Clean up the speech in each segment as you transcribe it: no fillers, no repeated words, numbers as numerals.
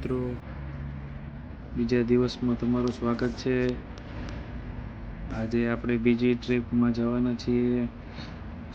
મિત્રો, બીજા દિવસમાં તમારું સ્વાગત છે. આજે આપણે બીજી ટ્રીપમાં જવાના છીએ.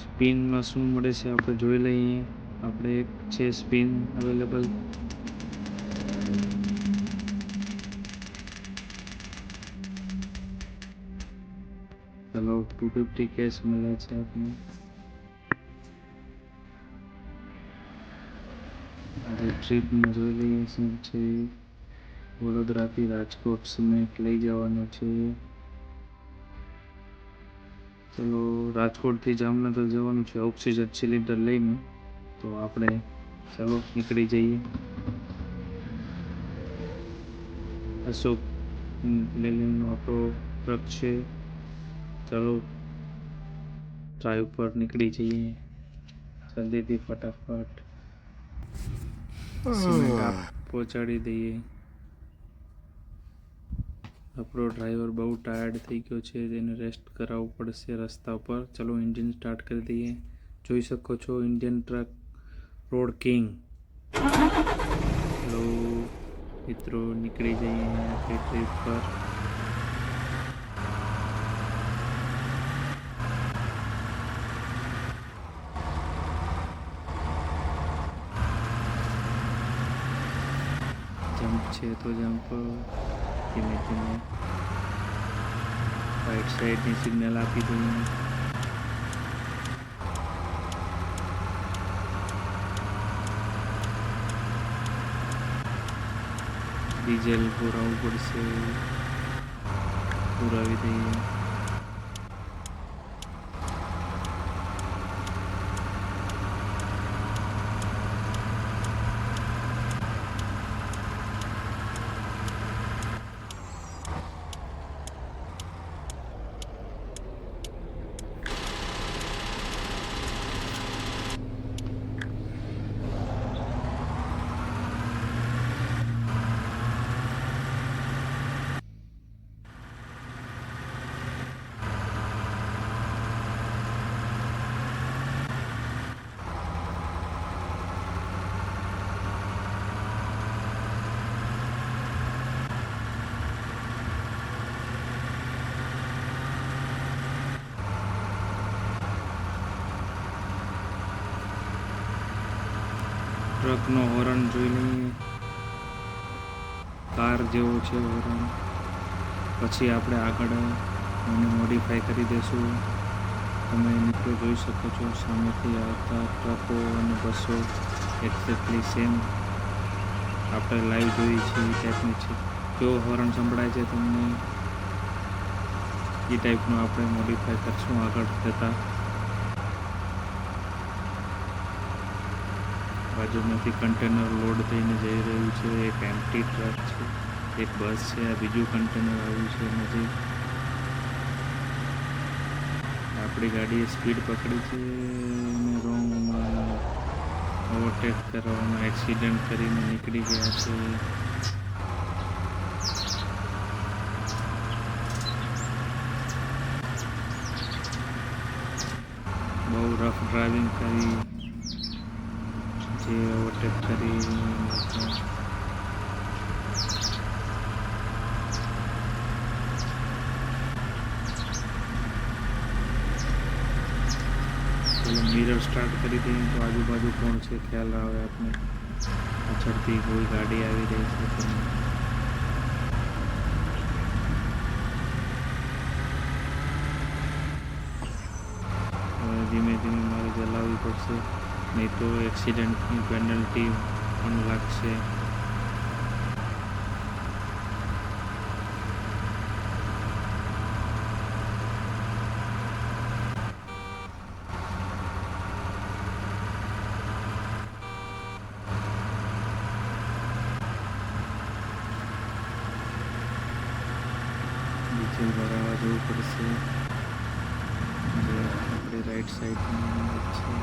સ્પિનમાં શું મળે છે આપણે જોઈ લઈએ. આપણે એક છે સ્પિન અવેલેબલ. ચલો 250 કેશ મળે છે આપણે. આજે ટ્રીપમાં જોઈ લઈએ શું છે. વડોદરાથી રાજકોટ સિમેન્ટ લઈ જવાનું છે. ચલો રાજકોટથી જામનગર જવાનું છે ઓક્સિજન સિલિન્ડર લઈને. તો આપણે ચાલો નીકળી જઈએ. અશોક લેલેન્ડનો આપણો ટ્રક છે. ચાલો ડ્રાઈવ પર નીકળી જઈએ જલ્દીથી ફટાફટ. સિમેન્ટ પહોંચાડી દઈએ. આપણો ડ્રાઈવર બહુ ટાયર્ડ થઈ ગયો છે, તેને રેસ્ટ કરાવવું પડશે રસ્તા પર. ચલો એન્જિન સ્ટાર્ટ કરી દઈએ. જોઈ શકો છો Indian truck road king. Hello મિત્રો, નીકળી જઈએ આપણી ટ્રીપ પર. જમ્પ છે તો જમ્પ. ધીમે ધીમે રાઈટ સાઈડની સિગ્નલ આપી દઈએ. ડીઝલ પુરાવવું પડશે, પુરાવી દઈએ. ટ્રકનો હોર્ન જોઈ લઈએ. કાર જેવો છે હોર્ન. પછી આપણે આગળ એને મોડિફાઈ કરી દઈશું. તમે મિત્રો જોઈ શકો છો સામેથી આવતા ટ્રકો અને બસો એક્ઝેક્ટલી સેમ આપણે લાઈવ જોઈ છે એ ટાઈપની છે. જો હોર્ન સંભળાય છે તમને, એ ટાઈપનું આપણે મોડિફાઈ કરશું આગળ જતાં. બાજુમાંથી કન્ટેનર લોડ થઈને જઈ રહ્યું છે. એક એમ્પ્ટી ટ્રક છે, એક બસ છે. આ બીજું કન્ટેનર આવ્યું છે નજીક. આપણી ગાડીએ સ્પીડ પકડી છે અને રોંગમાં ઓવરટેક કરવામાં એક્સિડન્ટ કરીને નીકળી ગયા છે. બહુ રફ ડ્રાઇવિંગ કરી જે ઓવરટેક કરી. મિરર સ્ટાર્ટ કરી દઈએ તો આજુબાજુ કોણ છે ખ્યાલ આવે આપણે. પાછળથી કોઈ ગાડી આવી રહી છે તો ધીમે ધીમે મારે ચલાવવી પડશે, નહીં તો એક્સિડન્ટની પેનલ્ટી પણ લાગશે. ડીઝલ ભરાવા જવું પડશે. જે આપણે રાઈટ સાઈડની છે.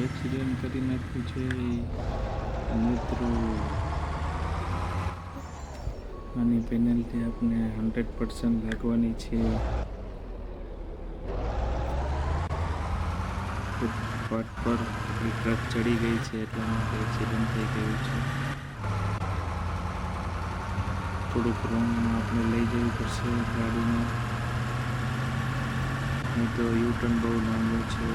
એક્સિડન્ટ કરી નાખ્યું છે મિત્રો. આની પેનલ્ટી આપને 100% લાગવાની છે. ફૂટપાથ પર આપણી ટ્રક ચડી ગઈ છે એટલા માટે એક્સિડન્ટ થઈ ગયું છે. થોડુંક રોંગમાં આપણે લઈ જવી પડશે ગાડીને, નહીં તો યુટર્ન બહુ લાંબુ છે.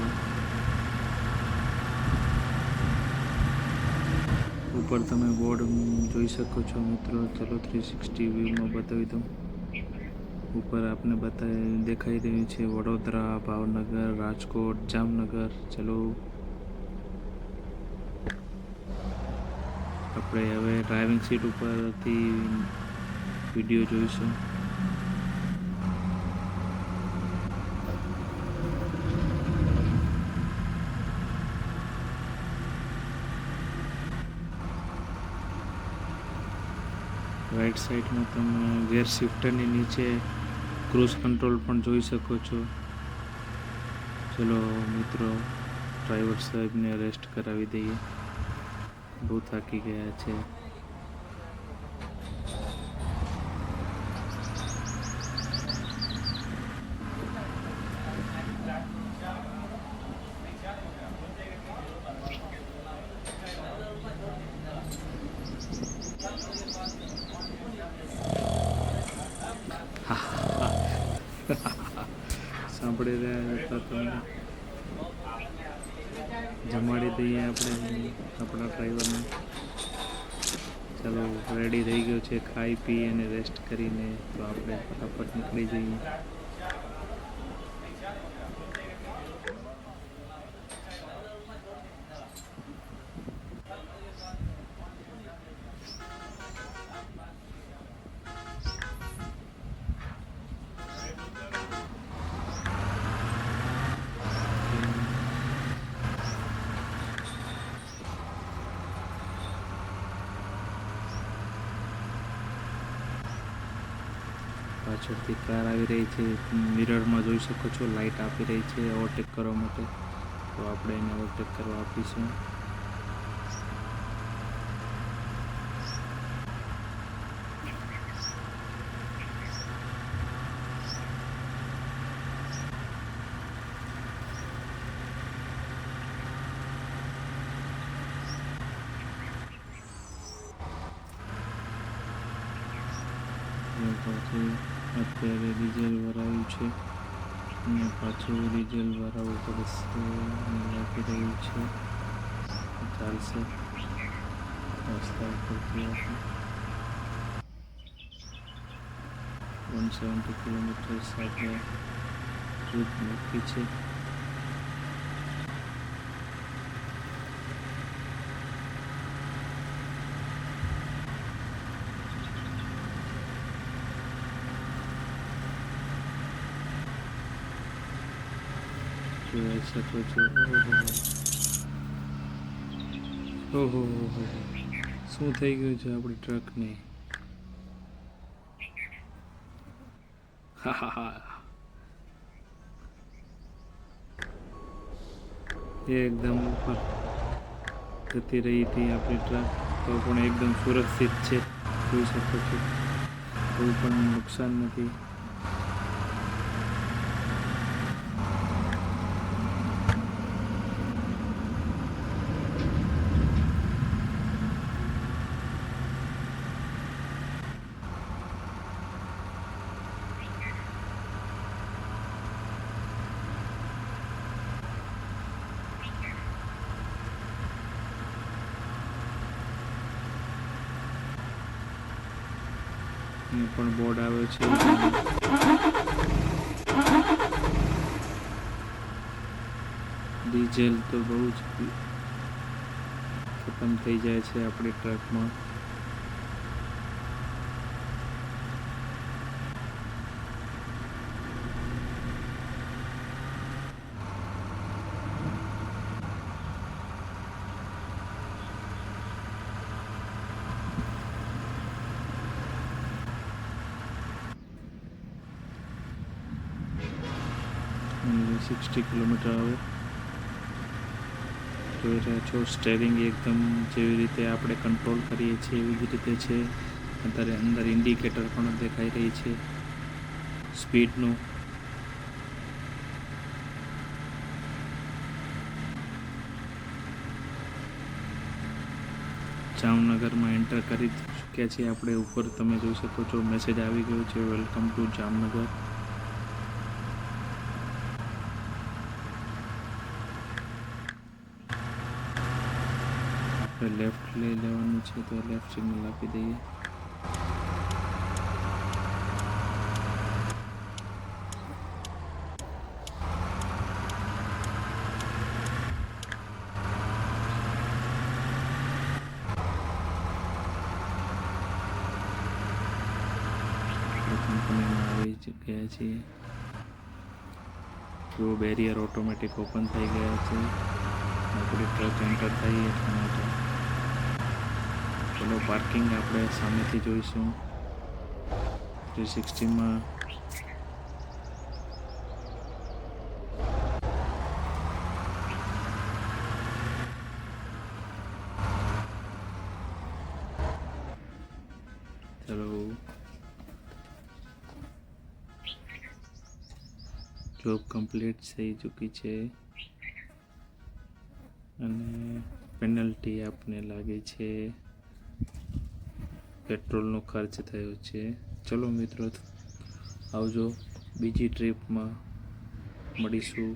ઉપર તમે બોર્ડ જોઈ શકો છો મિત્રો. ચલો 360 વ્યૂમાં બતાવી દઉં. ઉપર આપને દેખાઈ રહ્યું છે વડોદરા, ભાવનગર, રાજકોટ, જામનગર. ચલો આપણે હવે ડ્રાઇવિંગ સીટ ઉપરથી વિડીયો જોઈશું. રાઈટ સાઈડમાં તમે ગેર શિફ્ટરની નીચે ક્રૂઝ કંટ્રોલ પણ જોઈ શકો છો. ચલો મિત્રો, ડ્રાઈવર સાહેબને રેસ્ટ કરાવી દઈએ, બહુ થાકી ગયા છે. સાંભળી રહ્યા હતા તમે? જમાડી દઈએ આપણે આપણા ડ્રાઈવરને. ચાલો રેડી થઈ ગયો છે ખાઈ પી અને રેસ્ટ કરીને, તો આપણે ફટાફટ નીકળી જઈએ. પાછળથી કાર આવી રહી છે, મિરરમાં જોઈ શકો છો. લાઇટ આપી રહી છે ઓવરટેક કરવા માટે, તો આપણે એને ઓવરટેક કરવા આપીશું. પછી અત્યારે ડીઝલ ભરાયું છે અને પાછું ડીઝલ ભરાવવું પડશે લાગી રહ્યું છે. ચાલશે રસ્તા ઉપરથી. 170 કિલોમીટર સાથે રૂટ નક્કી છે. જોઈ શકો છો. ઓહો, શું થઈ ગયું છે આપણી ટ્રકને? એકદમ ઉપર જતી રહી હતી આપણી ટ્રક, તો પણ એકદમ સુરક્ષિત છે. જોઈ શકો છો, કોઈ પણ નુકસાન નથી. પણ બોર્ડ આવે છે. ડીઝલ તો બહુ જ ખતમ થઈ જાય છે આપણી ટ્રકમાં. only 60 કિલોમીટર આવે. જોઈ રહ્યા છો સ્ટેરિંગ એકદમ જેવી રીતે આપણે કંટ્રોલ કરીએ છીએ એવી જ રીતે છે. અત્યારે અંદર ઇન્ડિકેટર પણ દેખાઈ રહી છે સ્પીડનું. જામનગરમાં એન્ટર કરી ચૂક્યા છીએ આપણે. ઉપર તમે જોઈ શકો છો મેસેજ આવી ગયો છે, વેલકમ ટુ જામનગર. આપણે લેફ્ટ લઈ લેવાનું છે તો લેફ્ટ સિગ્નલ આપી દઈએ. કંપનીમાં આવી ગયા છીએ. જો બેરિયર ઓટોમેટિક ઓપન થઈ ગયા છે. આપણી ટ્રક એન્ટર થઈ એટલા માટે. ચલો પાર્કિંગ આપણે સામેથી જોઈશું 360માં. ચલો જોબ કમ્પ્લીટ થઈ ચૂકી છે અને પેનલ્ટી આપને લાગે છે. પેટ્રોલનો ખર્ચ થયો છે. ચલો મિત્રો આવજો, બીજી ટ્રીપમાં મળીશું.